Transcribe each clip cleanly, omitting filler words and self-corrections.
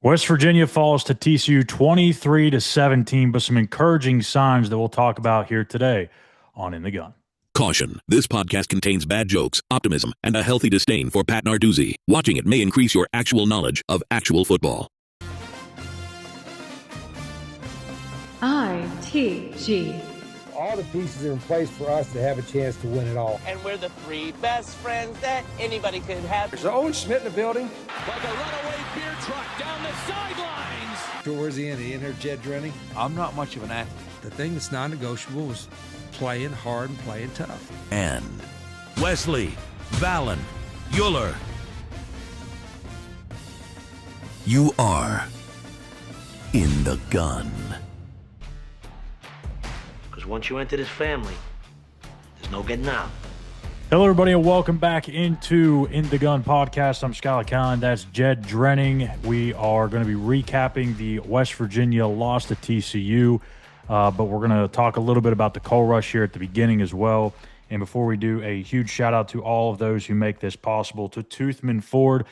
West Virginia falls to TCU 23-17, but some encouraging signs that we'll talk about here today on In the Gun. Caution, this podcast contains bad jokes, optimism, and a healthy disdain for Pat Narduzzi. Watching it may increase your actual knowledge of actual football. ITG. All the pieces are in place for us to have a chance to win it all. And we're the three best friends that anybody could have. There's Owen Schmidt in the building. Like a runaway beer truck down the sidelines. Sure, where's he in? He in there, Jed Drenning? I'm not much of an athlete. The thing that's non-negotiable is playing hard and playing tough. And Wesley, Valen, Euler. You are in the gun. Because once you enter this family, there's no getting out. Hello, everybody, and welcome back into In the Gun podcast. I'm Scotty Fox Jr. That's Jed Drenning. We are going to be recapping the West Virginia loss to TCU, but we're going to talk a little bit about the Coal Rush here at the beginning as well. And before we do, a huge shout out to all of those who make this possible. To Toothman Ford,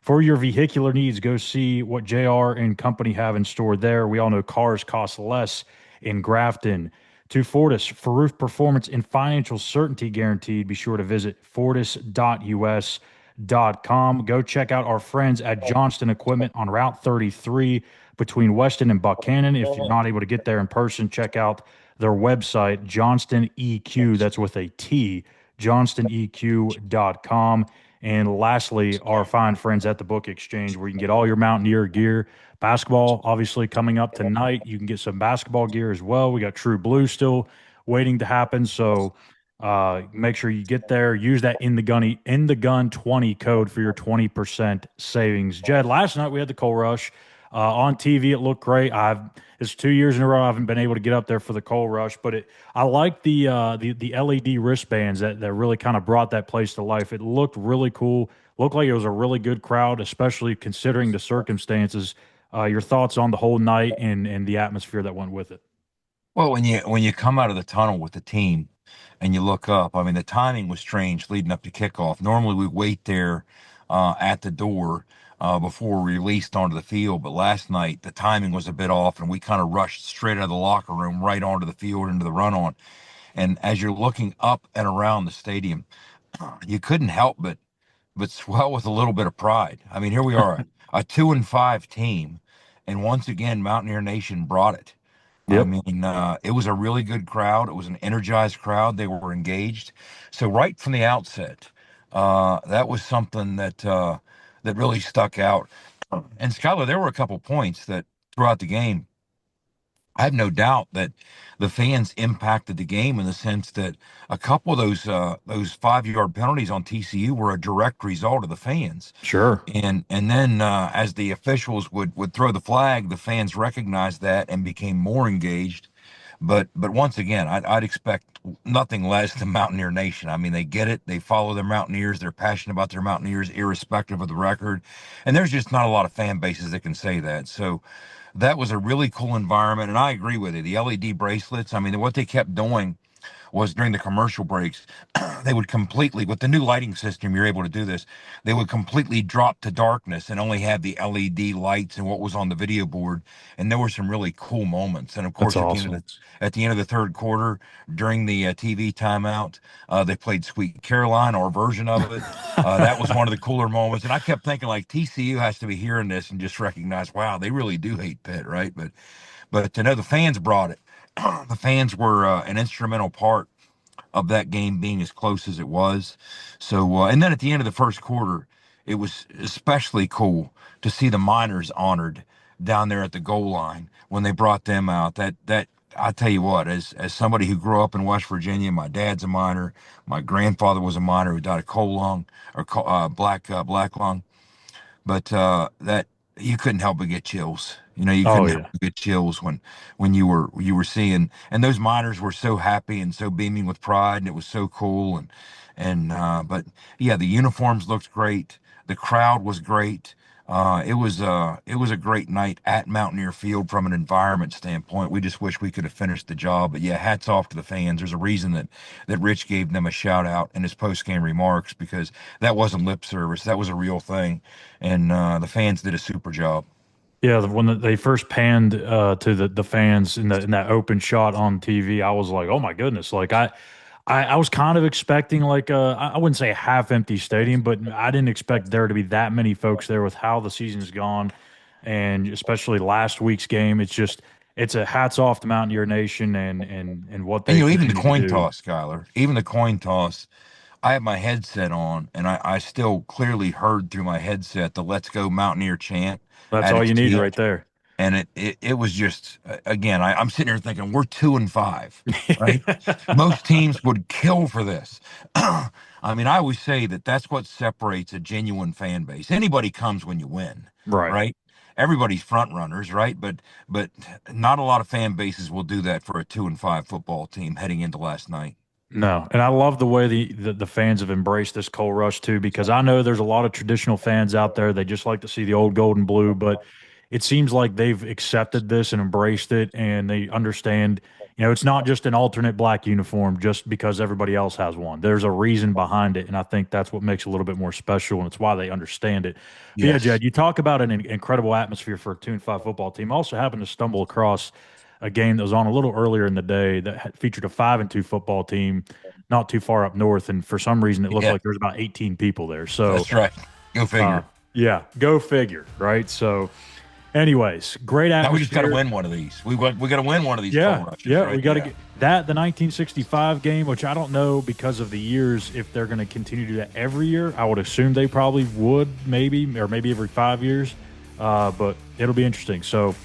for your vehicular needs, go see what JR and company have in store there. We all know cars cost less in Grafton. To Fortis, for roof performance and financial certainty guaranteed, be sure to visit fortis.us.com. Go check out our friends at Johnston Equipment on Route 33 between Weston and Buchanan. If you're not able to get there in person, check out their website, Johnston EQ, that's with a T, johnstoneq.com. And lastly, our fine friends at the Book Exchange, where you can get all your Mountaineer gear. Basketball, obviously, coming up tonight. You can get some basketball gear as well. We got True Blue still waiting to happen. So make sure you get there. Use that In the Gun 20 code for your 20% savings. Jed, last night we had the Coal Rush. On TV, it looked great. It's 2 years in a row I haven't been able to get up there for the Coal Rush, but I like the LED wristbands that really kind of brought that place to life. It looked really cool. Looked like it was a really good crowd, especially considering the circumstances. Your thoughts on the whole night and the atmosphere that went with it? Well, when you come out of the tunnel with the team and you look up, I mean, the timing was strange leading up to kickoff. Normally we wait there at the door before we released onto the field, but last night the timing was a bit off, and we kind of rushed straight out of the locker room right onto the field into the run-on. And as you're looking up and around the stadium, you couldn't help but swell with a little bit of pride. I mean, here we are, a 2-5 team, and once again, Mountaineer Nation brought it. Yep. I mean, it was a really good crowd. It was an energized crowd. They were engaged. So right from the outset, that was something that really stuck out. And Schuyler, there were a couple points that throughout the game, I have no doubt that the fans impacted the game in the sense that a couple of those 5-yard penalties on TCU were a direct result of the fans. Sure. And then as the officials would throw the flag, the fans recognized that and became more engaged. But once again, I'd expect nothing less than Mountaineer Nation. I mean, they get it. They follow their Mountaineers. They're passionate about their Mountaineers, irrespective of the record. And there's just not a lot of fan bases that can say that. So that was a really cool environment. And I agree with you. The LED bracelets, I mean, what they kept doing was during the commercial breaks, they would completely, with the new lighting system, you're able to do this, they would completely drop to darkness and only have the LED lights and what was on the video board. And there were some really cool moments. And of course, at the end of the third quarter, during the TV timeout, they played Sweet Caroline, our version of it. That was one of the cooler moments. And I kept thinking, like, TCU has to be hearing this and just recognize, wow, they really do hate Pitt, right? But to know the fans brought it. The fans were an instrumental part of that game being as close as it was. So, and then at the end of the first quarter, it was especially cool to see the Miners honored down there at the goal line when they brought them out. That I tell you what, as somebody who grew up in West Virginia, my dad's a miner, my grandfather was a miner who died of coal lung or black lung, but that you couldn't help but get chills. You know, you couldn't help but get chills when you were seeing, and those Miners were so happy and so beaming with pride, and it was so cool. But yeah, the uniforms looked great. The crowd was great. It was a great night at Mountaineer Field from an environment standpoint. We just wish we could have finished the job. But yeah, hats off to the fans. There's a reason that Rich gave them a shout out in his post-game remarks, because that wasn't lip service. That was a real thing. And the fans did a super job. Yeah, when they first panned to the fans in that open shot on TV, I was like, "Oh my goodness!" Like I was kind of expecting like I wouldn't say a half empty stadium, but I didn't expect there to be that many folks there with how the season's gone, and especially last week's game. It's a hats off to Mountaineer Nation and what And they even the continue to coin do. toss, Skyler, even the coin toss, I had my headset on, and I still clearly heard through my headset the "Let's Go Mountaineer" chant That's at all its you need peak. right there. And it was just, again, I'm sitting here thinking we're 2-5, right? Most teams would kill for this. I mean, I always say that's what separates a genuine fan base. Anybody comes when you win, Right. right? Everybody's front runners, right? But not a lot of fan bases will do that for a 2-5 football team heading into last night. No, and I love the way the fans have embraced this Coal Rush too, because I know there's a lot of traditional fans out there. They just like to see the old gold and blue, but it seems like they've accepted this and embraced it, and they understand. It's not just an alternate black uniform just because everybody else has one. There's a reason behind it, and I think that's what makes it a little bit more special, and it's why they understand it. But yeah, Yes. Jed, you talk about an incredible atmosphere for a 2-5 football team. I also happened to stumble across a game that was on a little earlier in the day that featured a 5-2 football team not too far up north, and for some reason it looked Yeah. like there was about 18 people there. So That's right. Go figure. yeah, go figure, right? So, anyways, great atmosphere. Now we just got to win one of these. We got to win one of these. Yeah, Coal Rushes, yeah, right? we got to get that. The 1965 game, which I don't know because of the years if they're going to continue to do that every year. I would assume they probably would, maybe every 5 years, but it'll be interesting. So.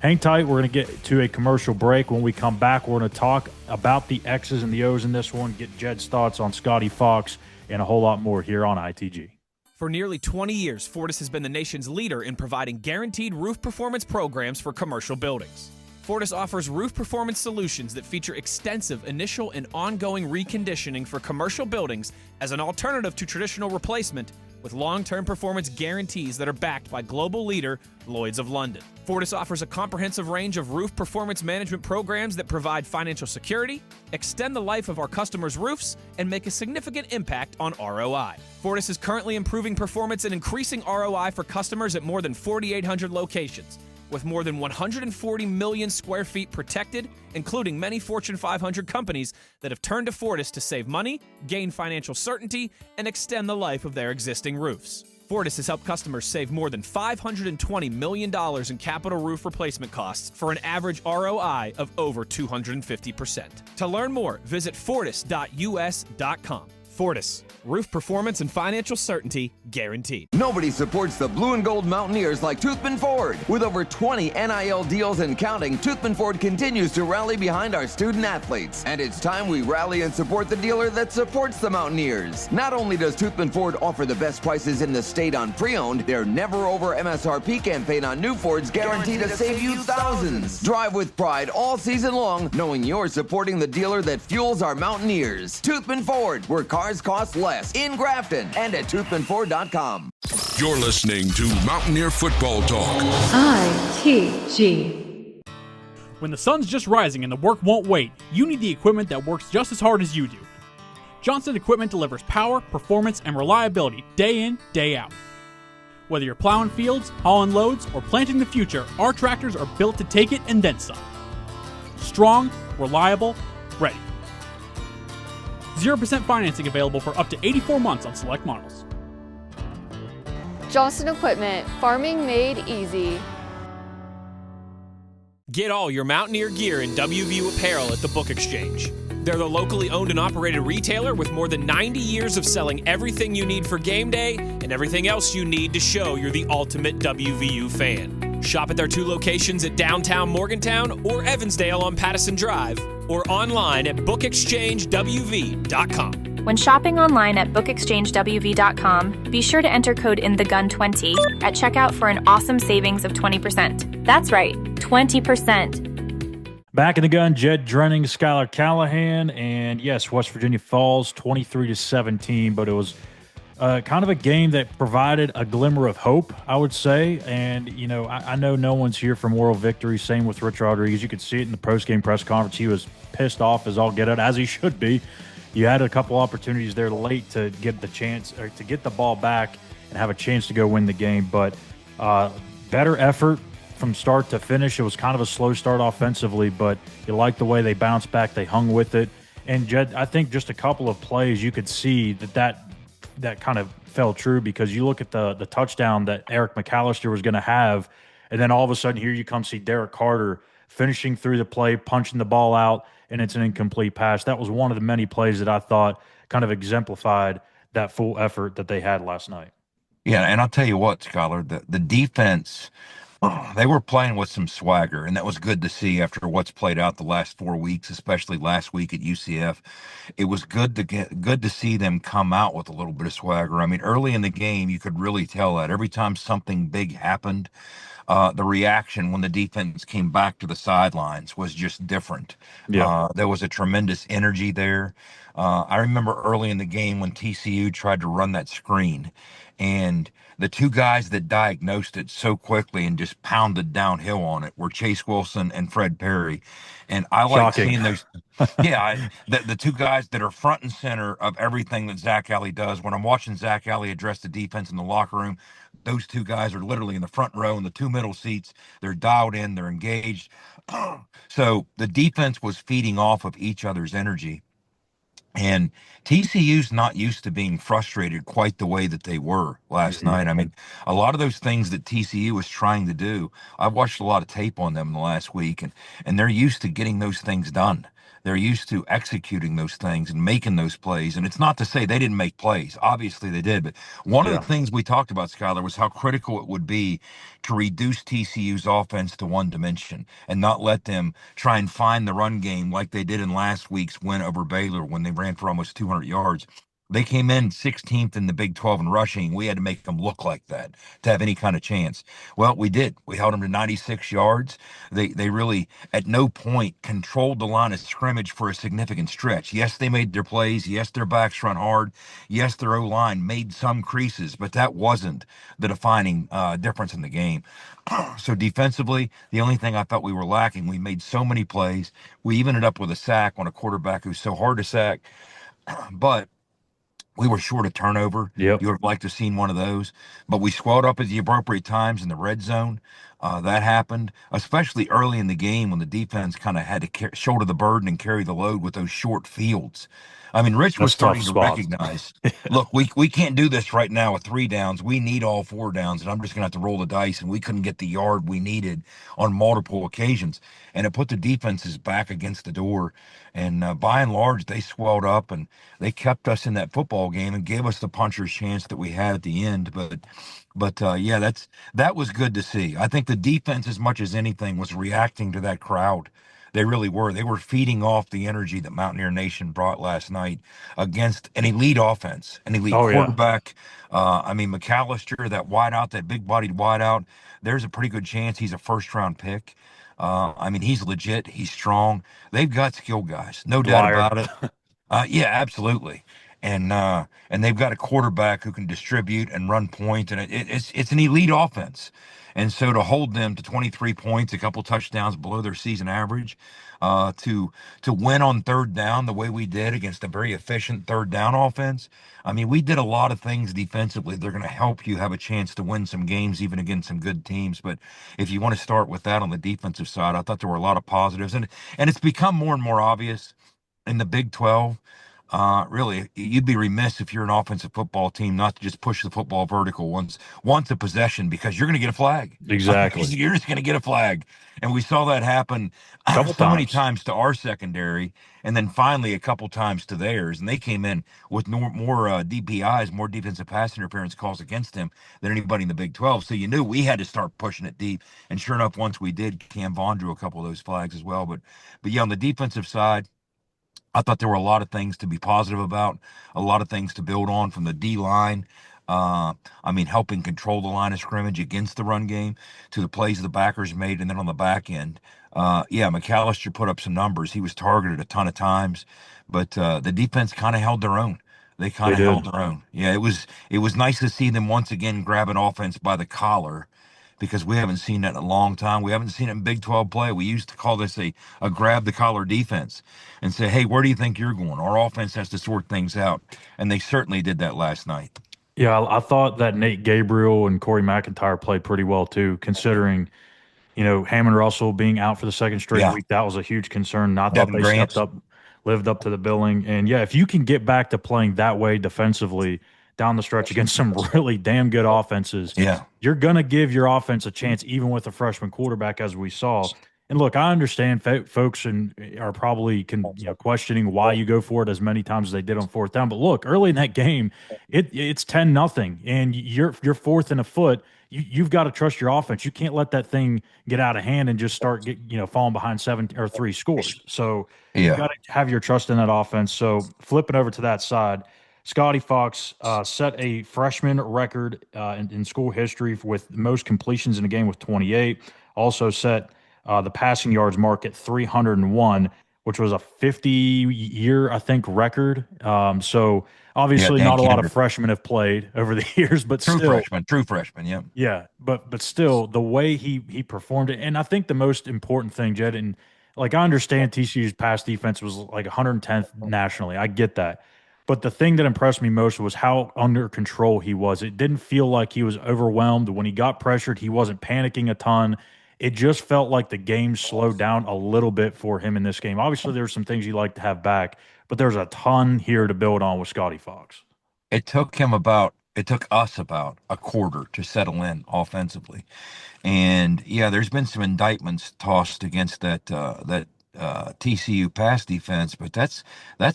Hang tight. We're going to get to a commercial break. When we come back, we're going to talk about the X's and the O's in this one, get Jed's thoughts on Scotty Fox, and a whole lot more here on ITG. For nearly 20 years, Fortis has been the nation's leader in providing guaranteed roof performance programs for commercial buildings. Fortis offers roof performance solutions that feature extensive initial and ongoing reconditioning for commercial buildings as an alternative to traditional replacement, with long-term performance guarantees that are backed by global leader Lloyd's of London. Fortis offers a comprehensive range of roof performance management programs that provide financial security, extend the life of our customers' roofs, and make a significant impact on ROI. Fortis is currently improving performance and increasing ROI for customers at more than 4,800 locations, with more than 140 million square feet protected, including many Fortune 500 companies that have turned to Fortis to save money, gain financial certainty, and extend the life of their existing roofs. Fortis has helped customers save more than $520 million in capital roof replacement costs for an average ROI of over 250%. To learn more, visit fortis.us.com. Fortis, roof performance and financial certainty guaranteed. Nobody supports the blue and gold Mountaineers like Toothman Ford. With over 20 NIL deals and counting, Toothman Ford continues to rally behind our student athletes. And it's time we rally and support the dealer that supports the Mountaineers. Not only does Toothman Ford offer the best prices in the state on pre-owned, their never over MSRP campaign on new Fords guaranteed to save you thousands. Drive with pride all season long, knowing you're supporting the dealer that fuels our Mountaineers. Toothman Ford, where cars cost less, in Grafton and at toothmanford.com. You're listening to Mountaineer Football Talk. ITG. When the sun's just rising and the work won't wait, you need the equipment that works just as hard as you do. Johnson Equipment delivers power, performance, and reliability day in, day out. Whether you're plowing fields, hauling loads, or planting the future, our tractors are built to take it and then some. Strong, reliable, ready. 0% financing available for up to 84 months on select models. Johnson Equipment, farming made easy. Get all your Mountaineer gear in WVU apparel at the Book Exchange. They're the locally owned and operated retailer with more than 90 years of selling everything you need for game day and everything else you need to show you're the ultimate WVU fan. Shop at their 2 locations at downtown Morgantown or Evansdale on Pattison Drive, or online at bookexchangewv.com. When shopping online at bookexchangewv.com, be sure to enter code INTHEGUN20 at checkout for an awesome savings of 20%. That's right, 20%. Back in the gun, Jed Drenning, Schuyler Callihan, and yes, West Virginia falls 23-17, but it was kind of a game that provided a glimmer of hope, I would say. And, I know no one's here for moral victory. Same with Rich Rodriguez. You could see it in the post-game press conference. He was pissed off as all get out, as he should be. You had a couple opportunities there late to get the chance or to get the ball back and have a chance to go win the game. But better effort from start to finish. It was kind of a slow start offensively, but you like the way they bounced back. They hung with it. And Jed, I think just a couple of plays you could see that kind of fell true, because you look at the touchdown that Eric McAllister was going to have, and then all of a sudden here you come see Derek Carter finishing through the play, punching the ball out, and it's an incomplete pass. That was one of the many plays that I thought kind of exemplified that full effort that they had last night. Yeah, and I'll tell you what, Scholar, the defense, they were playing with some swagger, and that was good to see after what's played out the last 4 weeks, especially last week at UCF. It was good to see them come out with a little bit of swagger. I mean, early in the game, you could really tell that every time something big happened, the reaction when the defense came back to the sidelines was just different. Yeah. There was a tremendous energy there. I remember early in the game when TCU tried to run that screen, and the two guys that diagnosed it so quickly and just pounded downhill on it were Chase Wilson and Fred Perry. And I like Shocking. seeing those. Yeah, the two guys that are front and center of everything that Zach Alley does. When I'm watching Zach Alley address the defense in the locker room, those two guys are literally in the front row in the two middle seats. They're dialed in, they're engaged. So the defense was feeding off of each other's energy. And TCU's not used to being frustrated quite the way that they were last night. I mean, a lot of those things that TCU was trying to do, I've watched a lot of tape on them in the last week, and they're used to getting those things done. They're used to executing those things and making those plays. And it's not to say they didn't make plays. Obviously they did. But one of the things we talked about, Skylar, was how critical it would be to reduce TCU's offense to one dimension and not let them try and find the run game like they did in last week's win over Baylor when they ran for almost 200 yards. They came in 16th in the Big 12 in rushing. We had to make them look like that to have any kind of chance. Well, we did. We held them to 96 yards. They really, at no point, controlled the line of scrimmage for a significant stretch. Yes, they made their plays. Yes, their backs run hard. Yes, their O-line made some creases, but that wasn't the defining difference in the game. So defensively, the only thing I thought we were lacking, we made so many plays. We even ended up with a sack on a quarterback who's so hard to sack. But we were short of turnover. Yep. You would have liked to have seen one of those. But we squad up at the appropriate times in the red zone. That happened, especially early in the game when the defense kind of had to shoulder the burden and carry the load with those short fields. I mean, Rich was starting to recognize, look, we can't do this right now with 3 downs. We need all 4 downs, and I'm just going to have to roll the dice, and we couldn't get the yard we needed on multiple occasions. And it put the defenses back against the door. And by and large, they swelled up, and they kept us in that football game and gave us the puncher's chance that we had at the end. But yeah, that was good to see. I think the defense, as much as anything, was reacting to that crowd. They really were. They were feeding off the energy that Mountaineer Nation brought last night against an elite offense, an elite quarterback. I mean, McAllister, that wideout, that big-bodied wideout, there's a pretty good chance he's a first-round pick. I mean, he's legit. He's strong. They've got skill guys, no doubt about it. Yeah, absolutely. And they've got a quarterback who can distribute and run point, and it's an elite offense. And so to hold them to 23 points, a couple touchdowns below their season average, to win on third down the way we did against a very efficient third down offense. I mean, we did a lot of things defensively. They're going to help you have a chance to win some games, even against some good teams. But if you want to start with that on the defensive side, I thought there were a lot of positives. And it's become more and more obvious in the Big 12. Really, you'd be remiss if you're an offensive football team not to just push the football vertical once a possession, because you're going to get a flag. Exactly. You're just going to get a flag. And we saw that happen many times to our secondary, and then finally a couple times to theirs. And they came in with more DPIs, more defensive pass interference calls against them than anybody in the Big 12. So you knew we had to start pushing it deep. And sure enough, once we did, Cam Vaughn drew a couple of those flags as well. But yeah, on the defensive side, I thought there were a lot of things to be positive about, a lot of things to build on from the D-line. I mean, helping control the line of scrimmage against the run game, to the plays the backers made, and then on the back end. Yeah, McAllister put up some numbers. He was targeted a ton of times, but the defense kind of held their own. They kind of held their own. Yeah, it was nice to see them once again grab an offense by the collar, because we haven't seen that in a long time. We haven't seen it in Big 12 play. We used to call this a grab the collar defense and say, hey, where do you think you're going? Our offense has to sort things out. And they certainly did that last night. Yeah, I thought that Nate Gabriel and Corey McIntyre played pretty well too, considering Hammond Russell being out for the second straight week, that was a huge concern. I thought Devin they Grant. stepped up, lived up to the billing. And yeah, if you can get back to playing that way defensively down the stretch against some really damn good offenses, you're going to give your offense a chance, even with a freshman quarterback, as we saw. And look, I understand folks are probably questioning why you go for it as many times as they did on fourth down. But look, early in that game, it's 10-0, and you're fourth and a foot. You've got to trust your offense. You can't let that thing get out of hand and just start falling behind 7 or 3 scores. So you got to have your trust in that offense. So flipping over to that side, Scotty Fox set a freshman record in school history with most completions in a game with 28. Also set the passing yards mark at 301, which was a 50-year, I think, record. So obviously not a lot of freshmen have played over the years, but true freshman, yeah. Yeah, but still, the way he performed it, and I think the most important thing, Jed, and I understand TCU's pass defense was like 110th nationally. I get that. But the thing that impressed me most was how under control he was. It didn't feel like he was overwhelmed. When he got pressured, he wasn't panicking a ton. It just felt like the game slowed down a little bit for him in this game. Obviously, there's some things you like to have back, but there's a ton here to build on with Scotty Fox. It took us about a quarter to settle in offensively. And yeah, there's been some indictments tossed against that TCU pass defense, but that's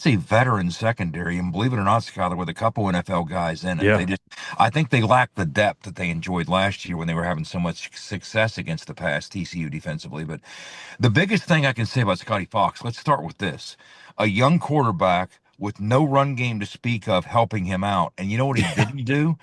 a veteran secondary, and believe it or not, Schuyler, with a couple NFL guys in it, I think they lack the depth that they enjoyed last year when they were having so much success against the pass TCU defensively. But the biggest thing I can say about Scotty Fox, let's start with this: a young quarterback with no run game to speak of helping him out. And you know what he didn't do?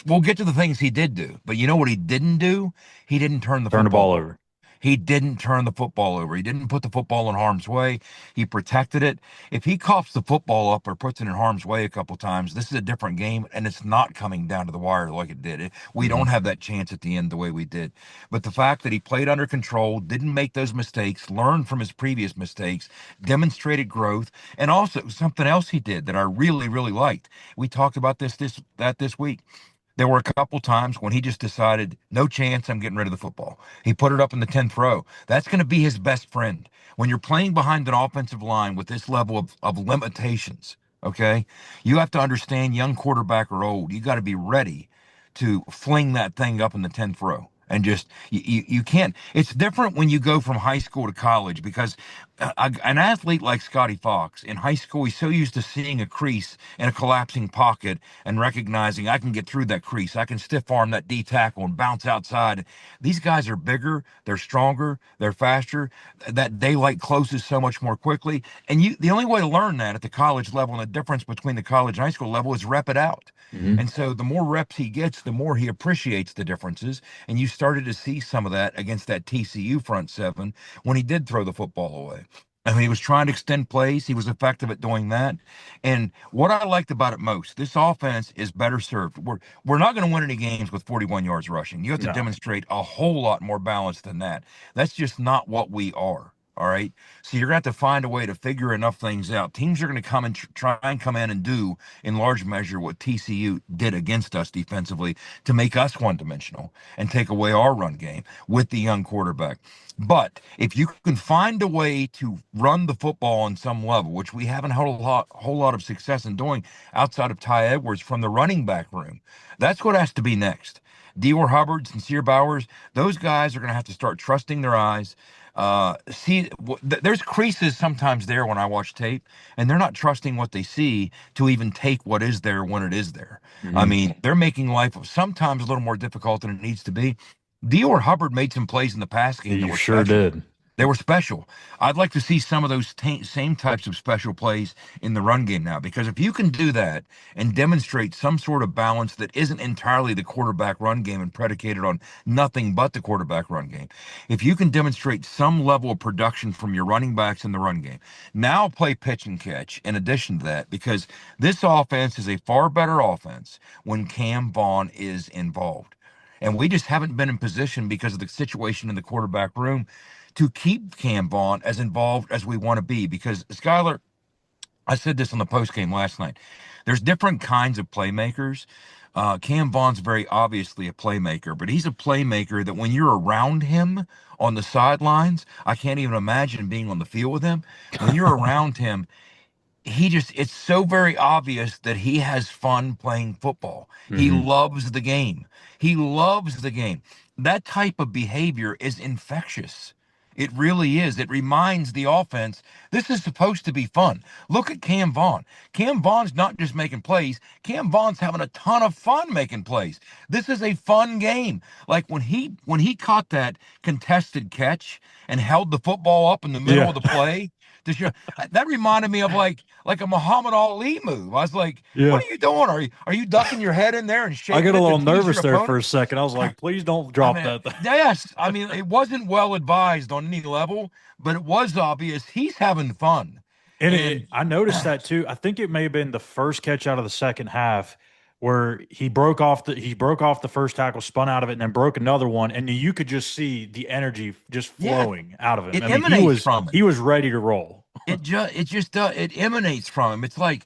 We'll get to the things he did do, but you know what he didn't do? He didn't turn the ball over. He didn't turn the football over. He didn't put the football in harm's way. He protected it. If he coughs the football up or puts it in harm's way a couple times, this is a different game, and it's not coming down to the wire like it did. We don't have that chance at the end the way we did. But the fact that he played under control, didn't make those mistakes, learned from his previous mistakes, demonstrated growth, and also something else he did that I really, really liked. We talked about this week. There were a couple times when he just decided, no chance, I'm getting rid of the football. He put it up in the 10th row. That's going to be his best friend. When you're playing behind an offensive line with this level of limitations, okay, you have to understand, young quarterback or old, you got to be ready to fling that thing up in the 10th row. And just, you can't. It's different when you go from high school to college, because an athlete like Scotty Fox in high school, he's so used to seeing a crease in a collapsing pocket and recognizing I can get through that crease. I can stiff arm that D tackle and bounce outside. These guys are bigger, they're stronger, they're faster. That daylight closes so much more quickly. And the only way to learn that at the college level, and the difference between the college and high school level, is rep it out. And so the more reps he gets, the more he appreciates the differences. And you started to see some of that against that TCU front seven when he did throw the football away. I mean, he was trying to extend plays. He was effective at doing that. And what I liked about it most, this offense is better served. We're not going to win any games with 41 yards rushing. You have to demonstrate a whole lot more balance than that. That's just not what we are. All right. So you're going to have to find a way to figure enough things out. Teams are going to come and try and come in and do, in large measure, what TCU did against us defensively to make us one-dimensional and take away our run game with the young quarterback. But if you can find a way to run the football on some level, which we haven't had a whole lot of success in doing outside of Ty Edwards from the running back room, that's what has to be next. Dior Hubbard, Sincere Bowers, those guys are going to have to start trusting their eyes. There's creases sometimes there when I watch tape, and they're not trusting what they see to even take what is there when it is there. I mean, they're making life sometimes a little more difficult than it needs to be. Dior Hubbard made some plays in the pass game. You sure did. They were special. I'd like to see some of those same types of special plays in the run game now, because if you can do that and demonstrate some sort of balance that isn't entirely the quarterback run game and predicated on nothing but the quarterback run game, if you can demonstrate some level of production from your running backs in the run game, now play pitch and catch in addition to that, because this offense is a far better offense when Cam Vaughn is involved. And we just haven't been in position because of the situation in the quarterback room to keep Cam Vaughn as involved as we want to be. Because, Schuyler, I said this on the postgame last night, there's different kinds of playmakers, Cam Vaughn's very obviously a playmaker, but he's a playmaker that when you're around him on the sidelines, I can't even imagine being on the field with him. When you're around him, it's so very obvious that he has fun playing football. He loves the game. He loves the game. That type of behavior is infectious. It really is. It reminds the offense, this is supposed to be fun. Look at Cam Vaughn. Cam Vaughn's not just making plays. Cam Vaughn's having a ton of fun making plays. This is a fun game. Like when he caught that contested catch and held the football up in the middle of the play, that reminded me of like a Muhammad Ali move. I was like, what are you doing? Are you ducking your head in there and shaking? I got a little nervous there opponent? for a second. I was like, please don't drop that. Yes. I mean, it wasn't well advised on any level, but it was obvious he's having fun. And I noticed that too. I think it may have been the first catch out of the second half where he broke off the first tackle, spun out of it, and then broke another one, and you could just see the energy just flowing out of him. It emanates from him. He was ready to roll. It emanates from him. It's like,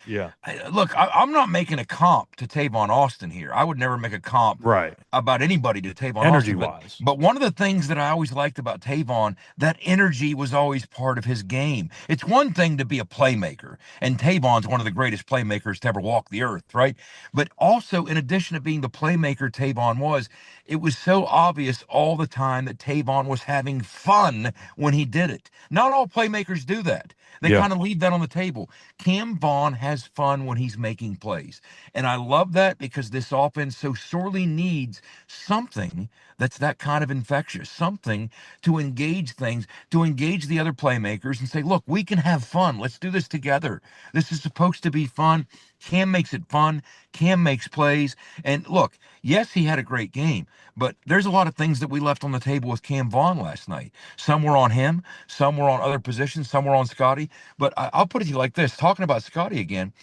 look, I'm not making a comp to Tavon Austin here. I would never make a comp about anybody to Tavon energy Austin. Wise. But one of the things that I always liked about Tavon, that energy was always part of his game. It's one thing to be a playmaker, and Tavon's one of the greatest playmakers to ever walk the earth, right? But also, in addition to being the playmaker Tavon was, it was so obvious all the time that Tavon was having fun when he did it. Not all playmakers do that. They kind of leave that on the table. Cam Vaughn has fun when he's making plays. And I love that because this offense so sorely needs something that's that kind of infectious, something to engage things, to engage the other playmakers and say, look, we can have fun. Let's do this together. This is supposed to be fun. Cam makes it fun. Cam makes plays. And look, yes, he had a great game, but there's a lot of things that we left on the table with Cam Vaughn last night. Some were on him. Some were on other positions. Some were on Scotty. But I'll put it to you like this, talking about Scotty again,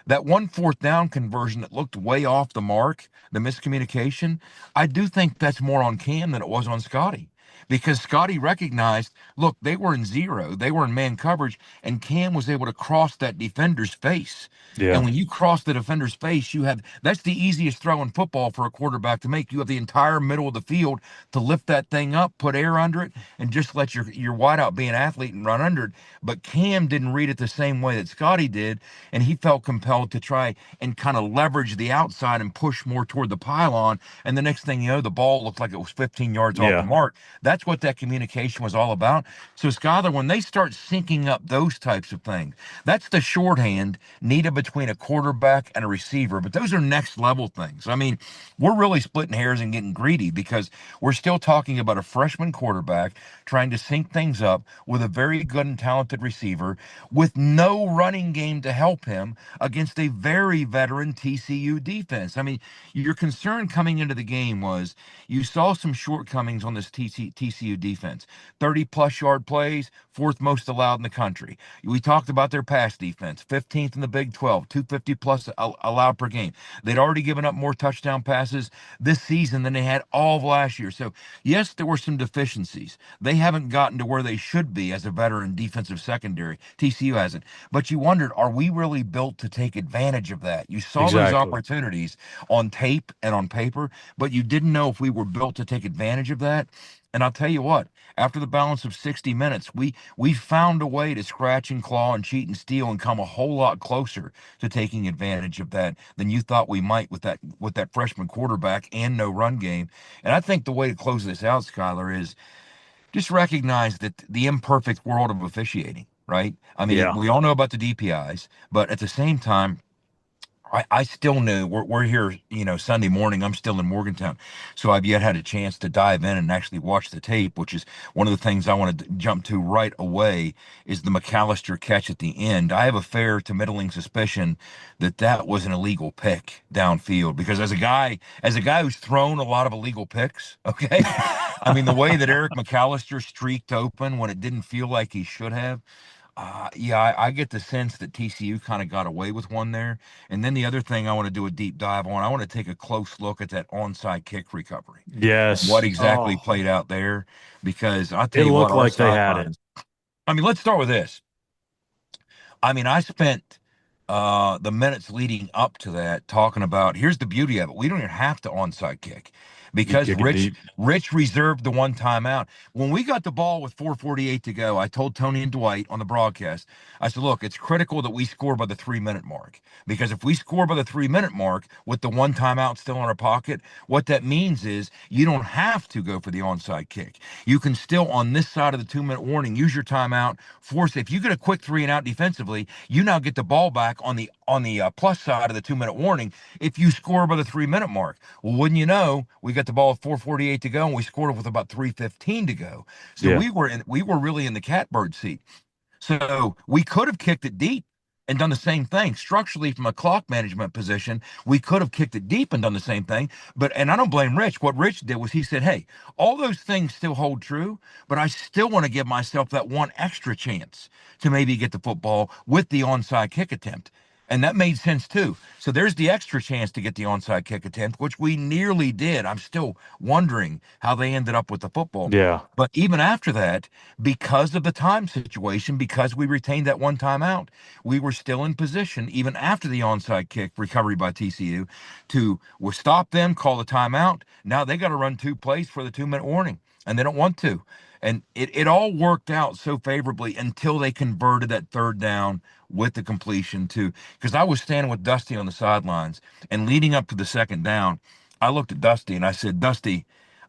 that 1 4th down conversion that looked way off the mark, the miscommunication, I do think that's more on Cam than it was on Scotty. Because Scotty recognized, look, they were in zero. They were in man coverage, and Cam was able to cross that defender's face. Yeah. And when you cross the defender's face, that's the easiest throw in football for a quarterback to make. You have the entire middle of the field to lift that thing up, put air under it, and just let your wideout be an athlete and run under it. But Cam didn't read it the same way that Scotty did, and he felt compelled to try and kind of leverage the outside and push more toward the pylon. And the next thing you know, the ball looked like it was 15 yards off the mark. That's what that communication was all about. So, Schuyler, when they start syncing up those types of things, that's the shorthand needed between a quarterback and a receiver. But those are next level things. I mean, we're really splitting hairs and getting greedy because we're still talking about a freshman quarterback trying to sync things up with a very good and talented receiver with no running game to help him against a very veteran TCU defense. I mean, your concern coming into the game was you saw some shortcomings on this TCU defense. 30-plus yard plays, 4th most allowed in the country. We talked about their pass defense, 15th in the Big 12, 250-plus allowed per game. They'd already given up more touchdown passes this season than they had all of last year. So, yes, there were some deficiencies. They haven't gotten to where they should be as a veteran defensive secondary. TCU hasn't. But you wondered, are we really built to take advantage of that? You saw those opportunities on tape and on paper, but you didn't know if we were built to take advantage of that. And I'll tell you what, after the balance of 60 minutes, we found a way to scratch and claw and cheat and steal and come a whole lot closer to taking advantage of that than you thought we might with that freshman quarterback and no run game. And I think the way to close this out, Schuyler, is just recognize that the imperfect world of officiating, right? I mean, we all know about the DPIs, but at the same time, I still knew we're here, Sunday morning. I'm still in Morgantown. So I've yet had a chance to dive in and actually watch the tape, which is one of the things I want to jump to right away is the McAllister catch at the end. I have a fair to middling suspicion that was an illegal pick downfield because as a guy who's thrown a lot of illegal picks, okay, I mean, the way that Eric McAllister streaked open when it didn't feel like he should have, I get the sense that TCU kind of got away with one there. And then the other thing I want to do a deep dive on, I want to take a close look at that onside kick recovery. Yes. What exactly played out there? Because I'll tell you what, it looked like they had it. I mean, let's start with this. I mean, I spent the minutes leading up to that, talking about, here's the beauty of it. We don't even have to onside kick because Rich reserved the one timeout. When we got the ball with 4:48 to go, I told Tony and Dwight on the broadcast, I said, look, it's critical that we score by the 3-minute mark, because if we score by the 3-minute mark with the one timeout still in our pocket, what that means is you don't have to go for the onside kick. You can still, on this side of the 2-minute warning, use your timeout, force. If you get a quick 3-and-out defensively, you now get the ball back on the plus side of the 2-minute warning if you score by the 3-minute mark. Well, wouldn't you know, we got the ball with 4:48 to go, and we scored it with about 3:15 to go. So we were really in the catbird seat. So we could have kicked it deep and done the same thing. Structurally, from a clock management position, we could have kicked it deep and done the same thing. And I don't blame Rich. What Rich did was he said, hey, all those things still hold true, but I still want to give myself that one extra chance to maybe get the football with the onside kick attempt. And that made sense too. So there's the extra chance to get the onside kick attempt, which we nearly did. I'm still wondering how they ended up with the football. Yeah. But even after that, because of the time situation, because we retained that one timeout, we were still in position, even after the onside kick recovery by TCU, to stop them, call the timeout. Now they got to run 2 plays for the 2-minute warning, and they don't want to. And it all worked out so favorably until they converted that 3rd down with the completion too. Because I was standing with Dusty on the sidelines, and leading up to the 2nd down, I looked at Dusty and I said, Dusty,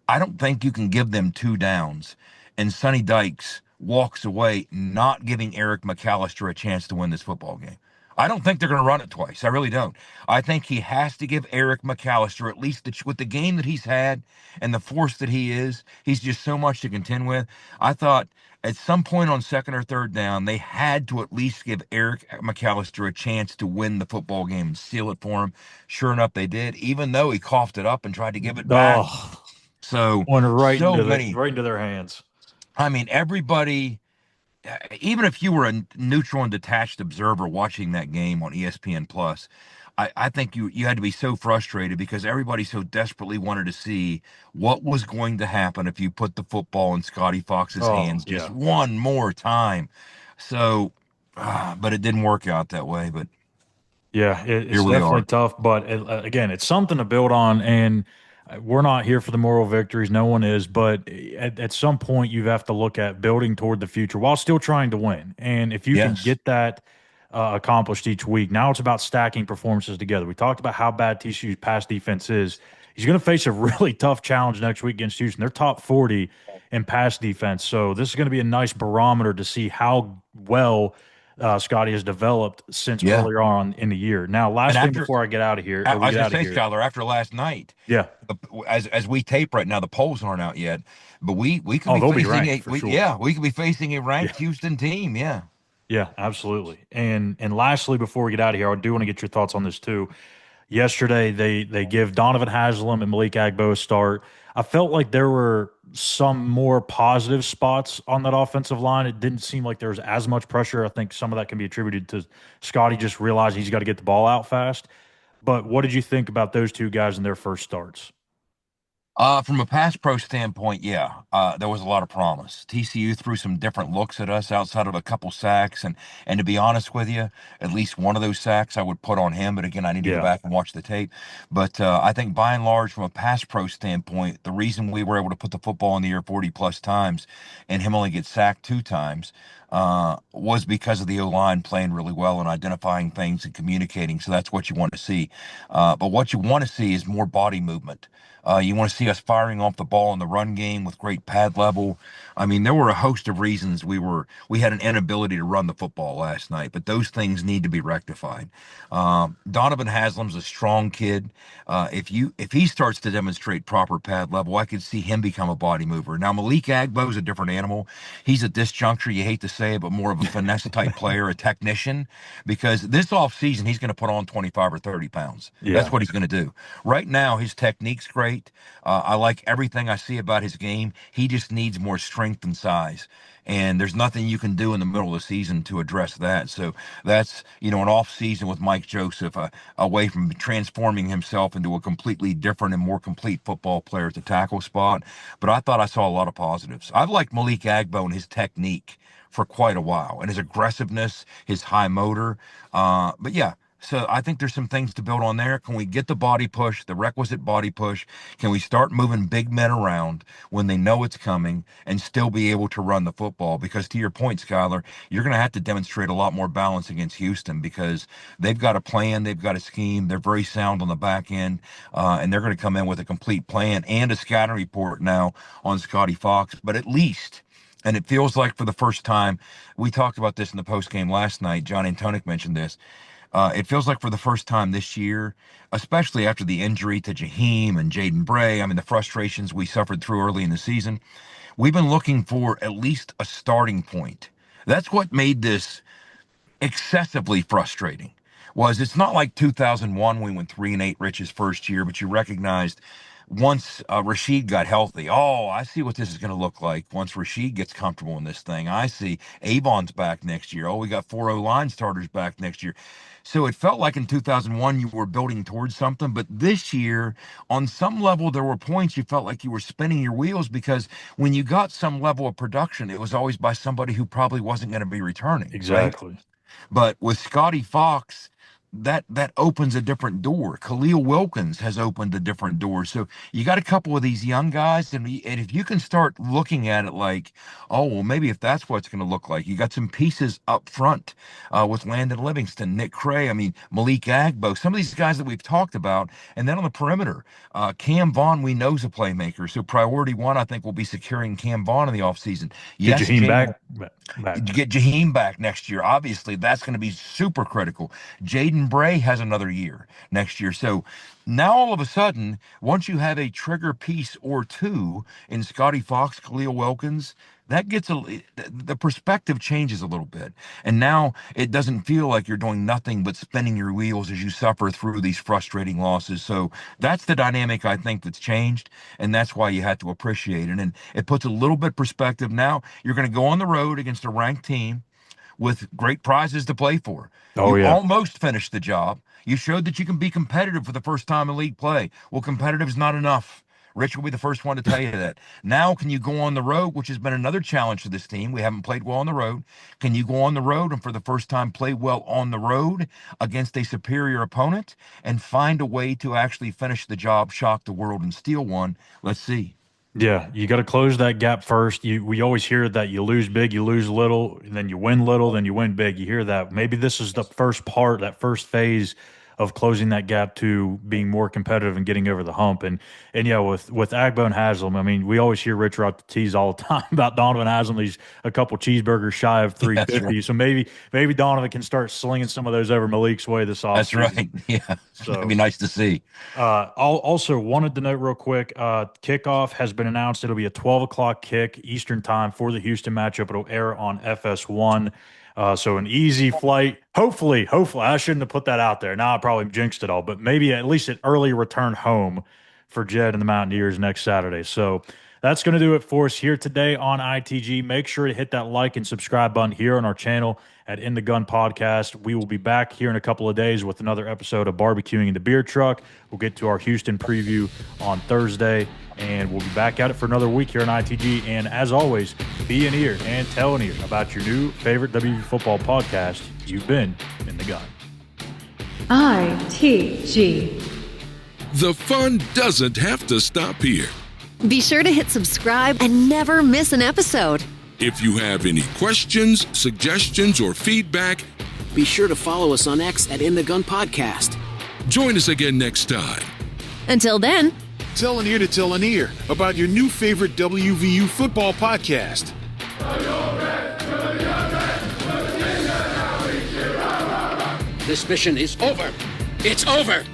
I don't think you can give them 2 downs. And Sonny Dykes walks away not giving Eric McAllister a chance to win this football game. I don't think they're going to run it twice. I really don't. I think he has to give Eric McAllister, at least with the game that he's had and the force that he is, he's just so much to contend with. I thought at some point on 2nd or 3rd down, they had to at least give Eric McAllister a chance to win the football game and seal it for him. Sure enough, they did, even though he coughed it up and tried to give it back. So, went right many, right into their hands. I mean, everybody, even if you were a neutral and detached observer watching that game on ESPN Plus, I think you had to be so frustrated because everybody so desperately wanted to see what was going to happen if you put the football in Scotty Fox's hands just one more time. So, but it didn't work out that way. But yeah, it's definitely tough. But again, it's something to build on, and we're not here for the moral victories. No one is. But at some point, you have to look at building toward the future while still trying to win. And if you can get that accomplished each week, now it's about stacking performances together. We talked about how bad TCU's pass defense is. He's going to face a really tough challenge next week against Houston. They're top 40 in pass defense. So this is going to be a nice barometer to see how well Scotty has developed since earlier on in the year. Now, last thing before I get out of here. I was going to say, Schuyler, after last night, as we tape right now, the polls aren't out yet, but we could be facing we could be facing a ranked Houston team. Yeah. Yeah, absolutely. And lastly, before we get out of here, I do want to get your thoughts on this too. Yesterday, they give Donovan Haslam and Malik Agbo a start. I felt like there were some more positive spots on that offensive line. It didn't seem like there was as much pressure. I think some of that can be attributed to Scotty just realizing he's got to get the ball out fast. But what did you think about those two guys in their first starts? From a pass pro standpoint, there was a lot of promise. TCU threw some different looks at us outside of a couple sacks, and to be honest with you, at least one of those sacks I would put on him. But again, I need to go back and watch the tape. But I think by and large, from a pass pro standpoint, the reason we were able to put the football in the air 40 plus times and him only get sacked 2 times was because of the O-line playing really well and identifying things and communicating. So that's what you want to see. But what you want to see is more body movement. You want to see us firing off the ball in the run game with great pad level. I mean, there were a host of reasons we had an inability to run the football last night, but those things need to be rectified. Donovan Haslam's a strong kid. If he starts to demonstrate proper pad level, I could see him become a body mover. Now, Malik Agbo is a different animal. He's at this juncture, you hate to say it, but more of a finesse type player, a technician, because this offseason he's going to put on 25 or 30 pounds. That's what he's going to do. Right now, his technique's great. I like everything I see about his game. He just needs more strength and size. And there's nothing you can do in the middle of the season to address that. So that's, an off season with Mike Joseph, away from transforming himself into a completely different and more complete football player at the tackle spot. But I thought I saw a lot of positives. I've liked Malik Agbo and his technique for quite a while, and his aggressiveness, his high motor. But yeah, so I think there's some things to build on there. Can we get the body push, the requisite body push? Can we start moving big men around when they know it's coming and still be able to run the football? Because to your point, Schuyler, you're going to have to demonstrate a lot more balance against Houston because they've got a plan, they've got a scheme, they're very sound on the back end, and they're going to come in with a complete plan and a scouting report now on Scotty Fox. But at least, and it feels like for the first time, we talked about this in the postgame last night, John Antonik mentioned this, it feels like for the first time this year, especially after the injury to Jaheim and Jaden Bray, I mean, the frustrations we suffered through early in the season, we've been looking for at least a starting point. That's what made this excessively frustrating. It's not like 2001 when we went 3-8 Rich's first year, but you recognized once Rashid got healthy, I see what this is going to look like once Rashid gets comfortable in this thing. I see Avon's back next year. We got 4 O-line starters back next year. So it felt like in 2001 you were building towards something, but this year, on some level, there were points you felt like you were spinning your wheels because when you got some level of production, it was always by somebody who probably wasn't going to be returning. Exactly. Right? But with Scotty Fox, that opens a different door. Khalil Wilkins has opened a different door. So you got a couple of these young guys, and if you can start looking at it like, maybe if that's what it's going to look like. You got some pieces up front with Landon Livingston, Nick Cray, Malik Agbo, some of these guys that we've talked about. And then on the perimeter, Cam Vaughn, we know is a playmaker. So priority one, I think, will be securing Cam Vaughn in the offseason. Get Jaheim back. Get Jaheim back next year. Obviously, that's going to be super critical. Jaden Bray has another year next year. So now all of a sudden, once you have a trigger piece or two in Scotty Fox, Khalil Wilkins, that gets the perspective changes a little bit. And now it doesn't feel like you're doing nothing but spinning your wheels as you suffer through these frustrating losses. So that's the dynamic I think that's changed, and that's why you had to appreciate it. And it puts a little bit perspective. Now you're going to go on the road against a ranked team with great prizes to play for. You almost finished the job. You showed that you can be competitive for the first time in league play. Well, competitive is not enough. Rich will be the first one to tell you that. Now, can you go on the road, which has been another challenge to this team? We haven't played well on the road. Can you go on the road and for the first time play well on the road against a superior opponent and find a way to actually finish the job, shock the world, and steal one? Let's see. Yeah, you got to close that gap first. We always hear that you lose big, you lose little, and then you win little, then you win big. You hear that. Maybe this is the first part, that first phase of closing that gap to being more competitive and getting over the hump. And yeah, with Agbo and Haslam, we always hear Rich out the tease all the time about Donovan Haslam. He's a couple cheeseburgers shy of 350. Right. So maybe Donovan can start slinging some of those over Malik's way this offseason. That's right. Yeah, so that'd be nice to see. Also wanted to note real quick, kickoff has been announced. It'll be a 12 o'clock kick Eastern time for the Houston matchup. It'll air on FS1. So an easy flight. Hopefully, I shouldn't have put that out there. Now I probably jinxed it all, but maybe at least an early return home for Jed and the Mountaineers next Saturday. So that's going to do it for us here today on ITG. Make sure to hit that like and subscribe button here on our channel at In the Gun Podcast. We will be back here in a couple of days with another episode of Barbecuing in the Beer Truck. We'll get to our Houston preview on Thursday, and we'll be back at it for another week here on ITG. And as always, be an ear and tell an ear about your new favorite WVU football podcast. You've been In the Gun. ITG. The fun doesn't have to stop here. Be sure to hit subscribe and never miss an episode. If you have any questions, suggestions, or feedback, be sure to follow us on X at In the Gun Podcast. Join us again next time. Until then, tell an ear to tell an ear about your new favorite WVU football podcast. This mission is over. It's over.